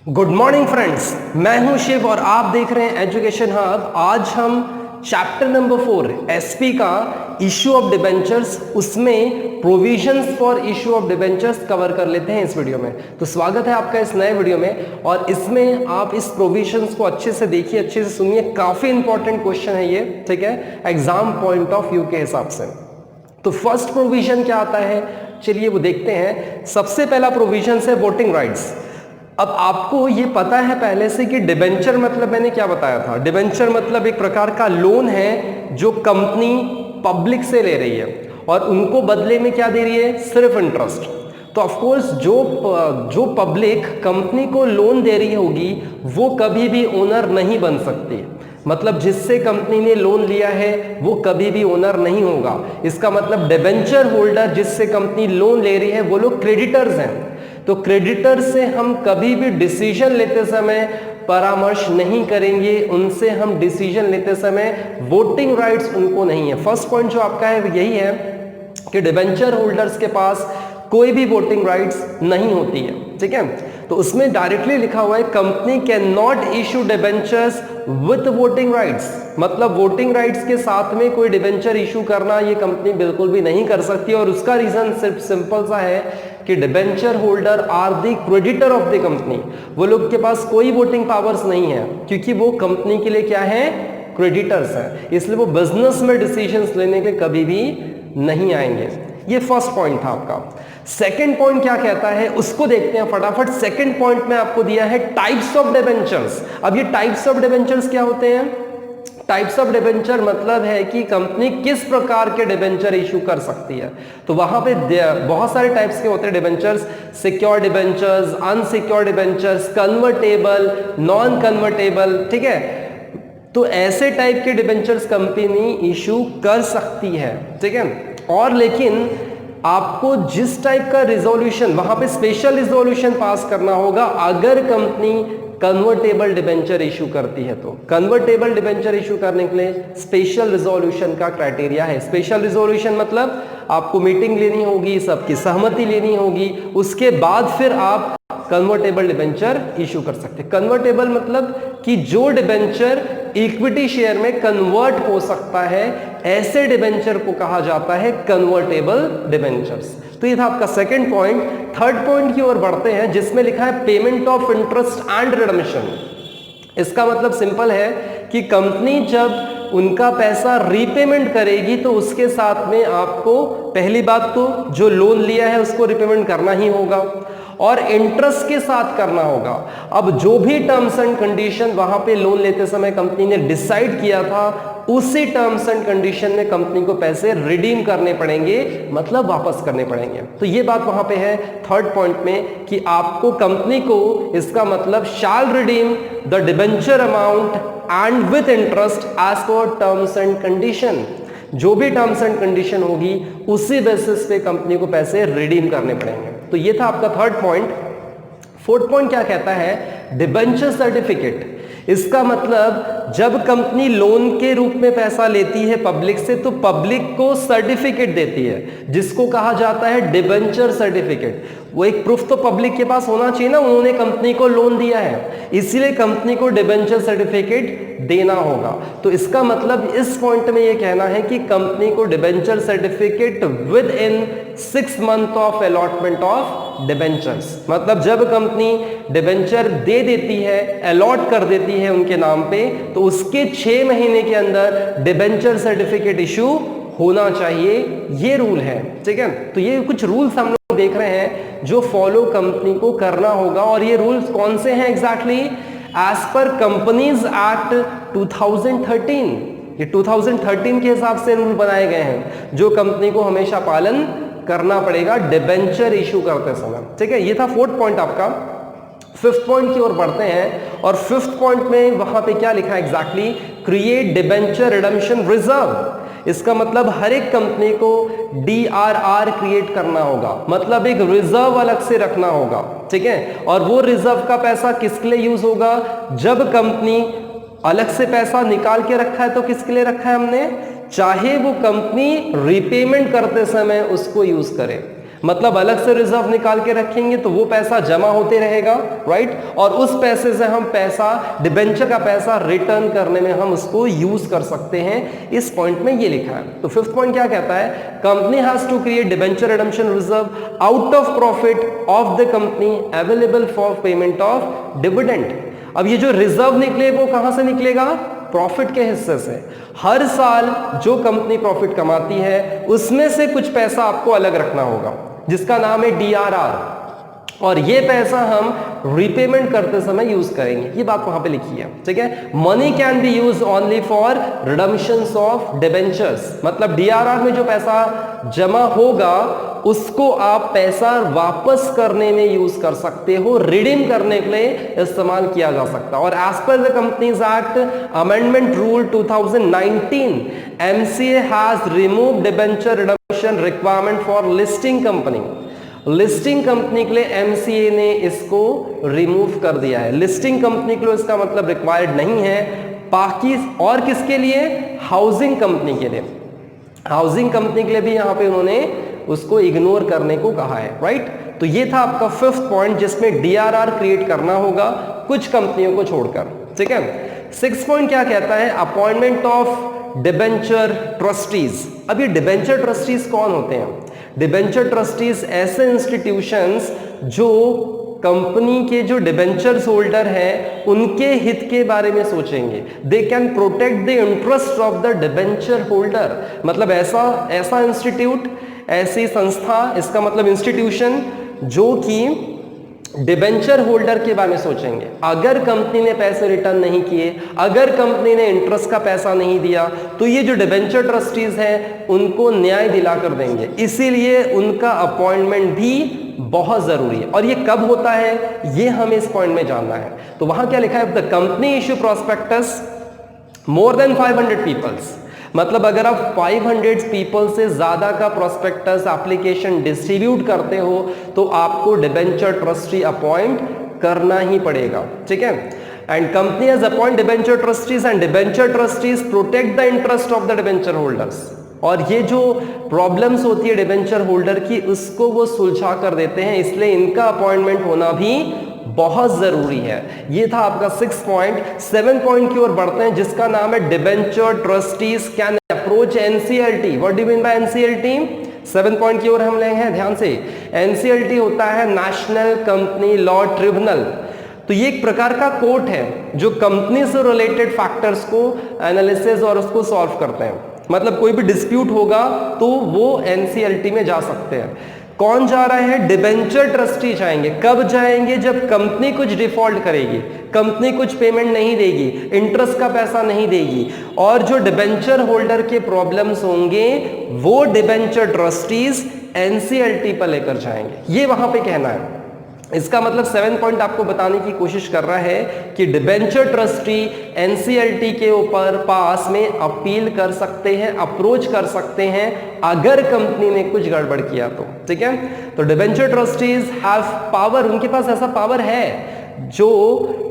Good morning friends, मैं हूं शिव और आप देख रहे हैं एजुकेशन हब। आज हम चैप्टर नंबर 4 एसपी का इशू ऑफ डिबेंचर्स, उसमें provisions for issue of debentures cover कर लेते हैं इस वीडियो में। तो स्वागत है आपका इस नए वीडियो में और इसमें आप इस प्रोविजंस को अच्छे से देखिए, अच्छे से सुनिए। काफी इंपॉर्टेंट क्वेश्चन है ये, ठीक है, एग्जाम पॉइंट ऑफ व्यू के हिसाब से। तो फर्स्ट प्रोविजन क्या आता है, चलिए वो देखते हैं। सबसे पहला प्रोविजन है वोटिंग राइट्स। अब आपको ये पता है पहले से कि डिबेंचर मतलब मैंने क्या बताया था। डिबेंचर मतलब एक प्रकार का लोन है जो कंपनी पब्लिक से ले रही है और उनको बदले में क्या दे रही है, सिर्फ इंटरेस्ट। तो ऑफ कोर्स जो पब्लिक कंपनी को लोन दे रही होगी वो कभी भी ओनर नहीं बन सकती। मतलब जिससे कंपनी ने लोन लिया है वो कभी भी ओनर नहीं होगा। इसका मतलब डिबेंचर होल्डर जिससे कंपनी लोन ले रही है वो लोग क्रेडिटर्स हैं। तो क्रेडिटर से हम कभी भी डिसीजन लेते समय परामर्श नहीं करेंगे, उनसे हम डिसीजन लेते समय वोटिंग राइट्स उनको नहीं है। फर्स्ट पॉइंट जो आपका है यही है कि डिबेंचर होल्डर्स के पास कोई भी वोटिंग राइट्स नहीं होती है, ठीक है। तो उसमें डायरेक्टली लिखा हुआ है company can not issue debentures with voting rights. मतलब वोटिंग राइट्स के साथ में कोई डिबेंचर इशू करना ये कंपनी बिल्कुल भी नहीं कर सकती। और उसका रीजन सिर्फ सिंपल सा है कि debenture holder are the creditor of the company. वो लोग के पास कोई वोटिंग पावर्स नहीं है क्योंकि वो कंपनी के लिए क्या है, क्रेडिटर्स है। इसलिए वो बिजनेस में डिसीजंस लेने के कभी भी नहीं आएंगे। ये फर्स्ट पॉइंट था आपका। सेकंड पॉइंट क्या कहता है उसको देखते हैं फटाफट। सेकंड पॉइंट में आपको दिया है टाइप्स ऑफ डिबेंचर्स। अब ये टाइप्स ऑफ डिबेंचर्स क्या होते हैं? टाइप्स ऑफ डिबेंचर मतलब है कि कंपनी किस प्रकार के डिबेंचर इशू कर सकती है। तो वहां पे बहुत सारे टाइप्स के होते हैं debentures. Secure debentures, unsecure debentures, convertible, non convertible, ठीक है। तो ऐसे टाइप के डिबेंचर्स कंपनी इशू कर सकती है, ठीक है। और लेकिन आपको जिस टाइप का रिजोल्यूशन, वहां पे स्पेशल रिजोल्यूशन पास करना होगा अगर कंपनी कन्वर्टेबल डिबेंचर इशू करती है। तो कन्वर्टेबल डिबेंचर इशू करने के लिए स्पेशल रिजोल्यूशन का क्राइटेरिया है। स्पेशल रिजोल्यूशन मतलब आपको मीटिंग लेनी होगी, सबकी सहमति लेनी होगी, उसके बाद फिर आप कन्वर्टेबल डिबेंचर इशू कर सकते हैं। कन्वर्टेबल मतलब कि जो डिबेंचर इक्विटी शेयर में कन्वर्ट हो सकता है, ऐसे डिबेंचर को कहा जाता है कन्वर्टेबल डिबेंचर्स। तो ये था आपका सेकंड पॉइंट। थर्ड पॉइंट की ओर बढ़ते हैं जिसमें लिखा है payment of interest and redemption. इसका मतलब सिंपल है कि कंपनी जब उनका पैसा रीपेमेंट करेगी तो उसके साथ में आपको पहली बात तो जो लोन लिया है उसको रीपेमेंट करना ही होगा और इंटरेस्ट के साथ करना होगा। अब जो भी टर्म्स एंड कंडीशन वहां पे लोन लेते समय कंपनी ने डिसाइड किया था उसी टर्म्स एंड कंडीशन में कंपनी को पैसे रिडीम करने पड़ेंगे, मतलब वापस करने पड़ेंगे। तो ये बात वहां पे है थर्ड पॉइंट में कि आपको कंपनी को, इसका मतलब shall redeem the debenture amount and with interest as per terms and condition. जो भी टर्म्स एंड कंडीशन होगी उसी बेसिस पे कंपनी को पैसे रिडीम करने पड़ेंगे। तो ये था आपका थर्ड पॉइंट। फोर्थ पॉइंट क्या कहता है, डिबेंचर सर्टिफिकेट। इसका मतलब जब कंपनी लोन के रूप में पैसा लेती है पब्लिक से तो पब्लिक को सर्टिफिकेट देती है जिसको कहा जाता है डिबेंचर सर्टिफिकेट। वो एक प्रूफ तो पब्लिक के पास होना चाहिए ना, उन्होंने कंपनी को लोन दिया है, इसीलिए कंपनी को डिबेंचर सर्टिफिकेट देना होगा। तो इसका मतलब इस पॉइंट में ये कहना है कि कंपनी को debenture certificate with in 6 month of allotment of debentures. मतलब जब कंपनी डिबेंचर दे देती है, अलॉट कर देती है उनके नाम पे, तो उसके 6 महीने के अंदर डिबेंचर सर्टिफिकेट इशू होना चाहिए। ये रूल है, ठीक है। तो ये कुछ रूल्स हम लोग देख रहे हैं जो फॉलो कंपनी को करना होगा। और ये रूल्स कौन से हैं exactly? As per companies act 2013, ये 2013 के हिसाब से रूल बनाए गए हैं जो कंपनी को हमेशा पालन करना पड़ेगा डिबेंचर इशू करते समय, ठीक है। ये था फोर्थ पॉइंट आपका। फिफ्थ पॉइंट की ओर बढ़ते हैं और फिफ्थ पॉइंट में वहां पे क्या लिखा है exactly, create debenture redemption reserve. इसका मतलब हर एक कंपनी को DRR क्रिएट करना होगा, मतलब एक रिजर्व अलग से रखना होगा, ठीक है। और वो रिजर्व का पैसा किसके लिए यूज होगा? जब कंपनी अलग से पैसा निकाल के रखा है तो किसके लिए रखा है हमने? चाहे वो कंपनी रीपेमेंट करते समय उसको यूज करे। मतलब अलग से रिजर्व निकाल के रखेंगे तो वो पैसा जमा होते रहेगा, राइट, और उस पैसे से हम पैसा, डिबेंचर का पैसा रिटर्न करने में हम उसको यूज कर सकते हैं। इस पॉइंट में ये लिखा है। तो फिफ्थ पॉइंट क्या कहता है, company has to create debenture redemption reserve out of profit of the company available for payment of dividend. अब ये जो रिजर्व निकले वो कहां से निकलेगा, प्रॉफिट के हिस्से से। हर साल जो कंपनी प्रॉफिट कमाती है उसमें से कुछ पैसा आपको अलग रखना होगा जिसका नाम है डीआरआर, और ये पैसा हम रीपेमेंट करते समय यूज करेंगे। ये बात वहां पे लिखी है, ठीक है। Money can be use only for redemptions of debentures, मतलब डीआरआर में जो पैसा जमा होगा उसको आप पैसा वापस करने में यूज कर सकते हो, रिडीम करने के लिए इस्तेमाल किया जा सकता है। और as per the companies act amendment rule 2019 MCA has remove debenture redemption requirement for listing company. Listing company के लिए एमसीए ने इसको रिमूव कर दिया है। लिस्टिंग कंपनी के लिए इसका मतलब रिक्वायर्ड नहीं है, बाकी और किसके लिए, हाउसिंग कंपनी के लिए। हाउसिंग कंपनी के लिए भी यहां पे उन्होंने उसको इग्नोर करने को कहा है, राइट। तो ये था आपका फिफ्थ पॉइंट जिसमें डीआरआर क्रिएट करना होगा कुछ कंपनियों को छोड़कर, ठीक है। सिक्स्थ पॉइंट क्या कहता है, अपॉइंटमेंट ऑफ डिबेंचर ट्रस्टीज। अब ये डिबेंचर ट्रस्टीज कौन होते हैं, डिबेंचर ट्रस्टीज ऐसे इंस्टीट्यूशंस जो कंपनी के जो डिबेंचर्स होल्डर हैं उनके हित के बारे में सोचेंगे। They can protect the interest of the debenture holder, मतलब ऐसा इंस्टीट्यूट, ऐसी संस्था, इसका मतलब इंस्टीट्यूशन जो कि डिबेंचर होल्डर के बारे में सोचेंगे। अगर कंपनी ने पैसे रिटर्न नहीं किए, अगर कंपनी ने इंटरेस्ट का पैसा नहीं दिया, तो ये जो डिबेंचर ट्रस्टीज हैं उनको न्याय दिला कर देंगे। इसीलिए उनका अपॉइंटमेंट भी बहुत जरूरी है। और ये कब होता है ये हमें इस पॉइंट में जानना है। तो वहां क्या लिखा है, the company issue prospectus more than 500 peoples, मतलब अगर आप 500 पीपल से ज्यादा का प्रोस्पेक्टस एप्लीकेशन डिस्ट्रीब्यूट करते हो तो आपको डिबेंचर ट्रस्टी अपॉइंट करना ही पड़ेगा, ठीक है। And company has appoint debenture trustees and debenture trustees protect the interest of the debenture holders. और ये जो प्रॉब्लम्स होती है डिबेंचर होल्डर की उसको वो सुलझा कर देते हैं, इसलिए इनका अपॉइंटमेंट होना भी बहुत जरूरी है। ये था आपका 6 पॉइंट। 7 पॉइंट की ओर बढ़ते हैं जिसका नाम है debenture trustees can approach NCLT. What do you mean by NCLT? 7 point की ओर हम लेंगे ध्यान से। एनसीएलटी होता है नेशनल कंपनी लॉ ट्रिब्यूनल। तो ये एक प्रकार का कोर्ट है जो कंपनी से रिलेटेड फैक्टर्स को एनालिसिस और उसको सॉल्व करते हैं। मतलब कोई भी डिस्प्यूट होगा तो वो एनसीएलटी में जा सकते हैं। कौन जा रहा है? डिबेंचर ट्रस्टी जाएंगे। कब जाएंगे? जब कंपनी कुछ डिफॉल्ट करेगी, कंपनी कुछ पेमेंट नहीं देगी, इंटरेस्ट का पैसा नहीं देगी, और जो डिबेंचर होल्डर के प्रॉब्लम्स होंगे वो डिबेंचर ट्रस्टीज एनसीएलटी पर लेकर जाएंगे। ये वहां पे कहना है। इसका मतलब 7 पॉइंट आपको बताने की कोशिश कर रहा है कि डिबेंचर ट्रस्टी एनसीएलटी के ऊपर पास में अपील कर सकते हैं, अप्रोच कर सकते हैं अगर कंपनी ने कुछ गड़बड़ किया तो, ठीक है। तो डिबेंचर ट्रस्टीज हैव पावर, उनके पास ऐसा पावर है जो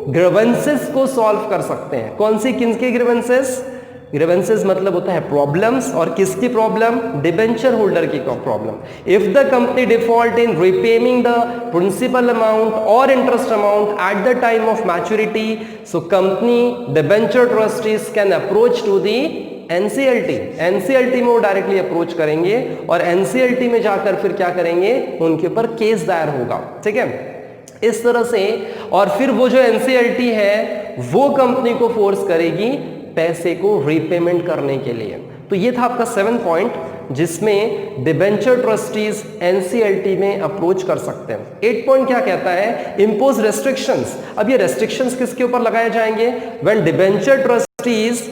ग्रीवेंसेस को सॉल्व कर सकते हैं। कौन सी, किनके ग्रीवेंसेस? ग्रीवेंसेस मतलब होता है प्रॉब्लम्स, और किसकी प्रॉब्लम? डिबेंचर होल्डर की problem. If the company default in repaying the principal amount और interest amount at the time of maturity, so company debenture trustees can approach to the NCLT. NCLT में वो directly approach करेंगे और NCLT में जाकर फिर क्या करेंगे? उनके ऊपर केस दायर होगा, ठीक है, इस तरह से। और फिर वो जो एनसीएलटी है वो कंपनी को फोर्स करेगी पैसे को रीपेमेंट करने के लिए। तो ये था आपका 7 पॉइंट जिसमें डिबेंचर ट्रस्टीज एनसीएलटी में अप्रोच कर सकते हैं। 8 पॉइंट क्या कहता है? Impose restrictions. अब ये रेस्ट्रिक्शंस किसके ऊपर लगाए जाएंगे? When debenture trustees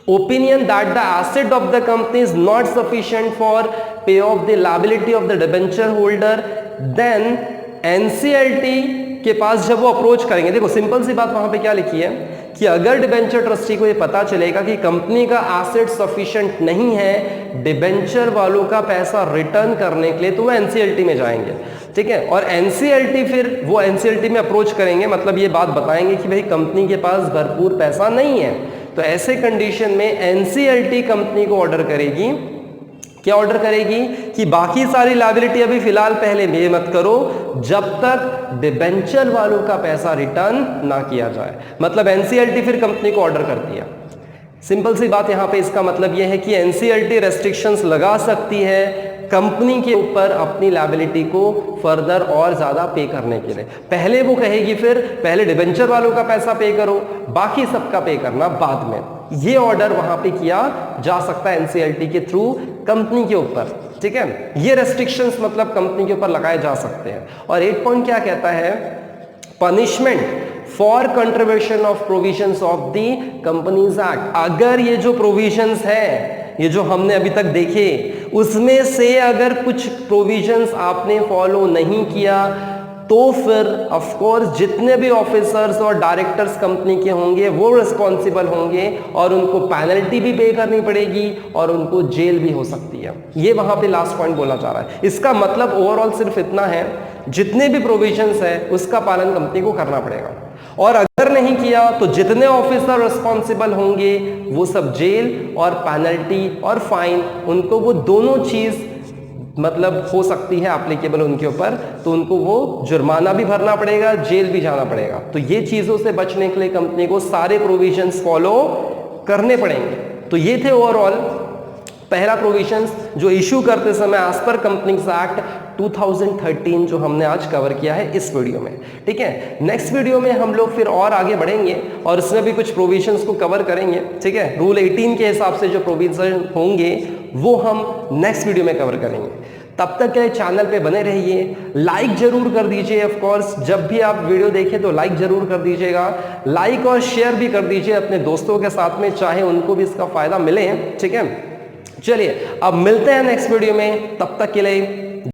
opinion that the asset of the company is not sufficient for pay off the liability of the debenture holder, then NCLT के पास जब वो अप्रोच करेंगे, देखो सिंपल सी बात वहां पे क्या लिखी है कि अगर डिबेंचर ट्रस्टी को ये पता चलेगा कि कंपनी का एसेट सफिशिएंट नहीं है डिबेंचर वालों का पैसा रिटर्न करने के लिए, तो वो एनसीएलटी में जाएंगे, ठीक है। और एनसीएलटी फिर वो एनसीएलटी में अप्रोच करेंगे, मतलब ये बात बताएंगे कि भाई कंपनी के पास भरपूर पैसा नहीं है। तो ऐसे कंडीशन में एनसीएलटी कंपनी को ऑर्डर करेगी क्या ऑर्डर करेगी कि बाकी सारी लायबिलिटी अभी फिलहाल पहले पे मत करो जब तक डिबेंचर वालों का पैसा रिटर्न ना किया जाए। मतलब एनसीएलटी फिर कंपनी को ऑर्डर करती है। सिंपल सी बात यहां पे इसका मतलब यह है कि एनसीएलटी रेस्ट्रिक्शंस लगा सकती है कंपनी के ऊपर अपनी लायबिलिटी को फर्दर और ज्यादा पे करने के लिए। पहले वो कहेगी फिर पहले डिबेंचर वालों का पैसा पे करो, बाकी सबका पे करना बाद में। ये ऑर्डर वहां पे किया जा सकता है एनसीएलटी के थ्रू कंपनी के ऊपर, ठीक है। ये रेस्ट्रिक्शंस मतलब कंपनी के ऊपर लगाए जा सकते हैं। और 8 पॉइंट क्या कहता है, punishment for contribution of provisions of the companies act. अगर ये जो प्रोविजंस है, ये जो हमने अभी तक देखे, उसमें से अगर कुछ प्रोविजंस आपने फॉलो नहीं किया तो फिर ऑफ कोर्स जितने भी ऑफिसर्स और डायरेक्टर्स कंपनी के होंगे वो रिस्पॉन्सिबल होंगे और उनको पेनल्टी भी पे करनी पड़ेगी और उनको जेल भी हो सकती है। ये वहां पे लास्ट पॉइंट बोला जा रहा है। इसका मतलब ओवरऑल सिर्फ इतना है, जितने भी प्रोविजंस है उसका पालन कंपनी को करना पड़ेगा और अगर नहीं किया तो जितने ऑफिसर रिस्पॉन्सिबल होंगे वो सब जेल और पेनल्टी और फाइन, उनको वो दोनों चीज मतलब हो सकती है एप्लीकेबल उनके ऊपर, तो उनको वो जुर्माना भी भरना पड़ेगा, जेल भी जाना पड़ेगा। तो ये चीजों से बचने के लिए कंपनी को सारे प्रोविजंस फॉलो करने पड़ेंगे। तो ये थे ओवरऑल पहला प्रोविजंस जो इशू करते समय एज पर कंपनीज एक्ट 2013 जो हमने आज कवर किया है इस वीडियो में, ठीक है। नेक्स्ट वीडियो में हम लोग फिर और आगे बढ़ेंगे और इसमें भी कुछ प्रोविजंस को कवर करेंगे, ठीक है। रूल 18 के हिसाब से जो प्रोविजन होंगे वो हम नेक्स्ट वीडियो में कवर करेंगे। तब तक के चैनल पे बने रहिए, लाइक जरूर कर दीजिए। ऑफ कोर्स जब भी आप वीडियो देखें तो लाइक जरूर कर दीजिएगा, लाइक और शेयर भी कर दीजिए अपने दोस्तों के साथ में, चाहे उनको भी इसका फायदा मिले, ठीक है। चलिए अब मिलते हैं नेक्स्ट वीडियो में, तब तक के लिए